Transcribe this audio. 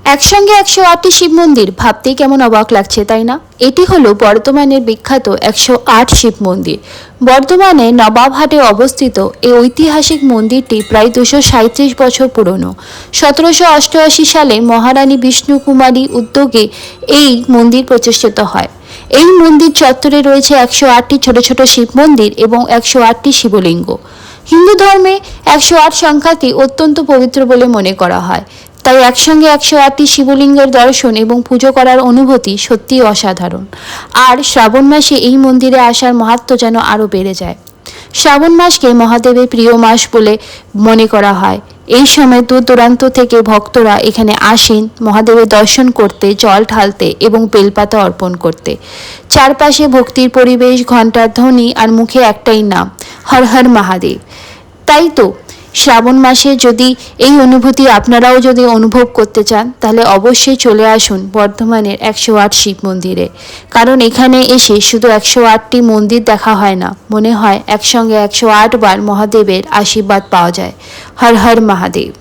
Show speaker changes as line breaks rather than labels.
একসঙ্গে 108টি শিব মন্দির ভাবতেই কেমন অবাক লাগছে, তাই না? এটি হলো বর্ধমানের বিখ্যাত 108 শিব মন্দির। বর্ধমানে নবাবহাটে অবস্থিত এই ঐতিহাসিক মন্দিরটি প্রায় 237 বছর পুরনো। 1788 সালে মহারানী বিষ্ণুকুমারী উদ্যোগে এই মন্দির প্রতিষ্ঠিত হয়। এই মন্দির চত্বরে রয়েছে 108টি ছোট ছোট শিব মন্দির এবং 108টি শিবলিঙ্গ। হিন্দু ধর্মে 108 সংখ্যাটি অত্যন্ত পবিত্র বলে মনে করা হয়। তাই একসঙ্গে 108টি শিবলিঙ্গের দর্শন এবং পুজো করার অনুভূতি সত্যিই অসাধারণ। আর শ্রাবণ মাসে এই মন্দিরে আসার মাহাত্ম্য যেন আরও বেড়ে যায়। শ্রাবণ মাসকে মহাদেবের প্রিয় মাস বলে মনে করা হয়। এই সময় দূর দূরান্ত থেকে ভক্তরা এখানে আসেন মহাদেবের দর্শন করতে, জল ঢালতে এবং বেলপাতা অর্পণ করতে। চারপাশে ভক্তির পরিবেশ, ঘণ্টার ধ্বনি আর মুখে একটাই নাম, হর হর মহাদেব। তাই তো শ্রাবণ মাসে যদি এই অনুভূতি আপনারাও যদি অনুভব করতে চান, তাহলে অবশ্যই চলে আসুন বর্ধমানের 108 শিব মন্দিরে। কারণ এখানে এসে শুধু 108টি মন্দির দেখা হয় না, মনে হয় একসঙ্গে 108 বার মহাদেবের আশীর্বাদ পাওয়া যায়। হর হর মহাদেব।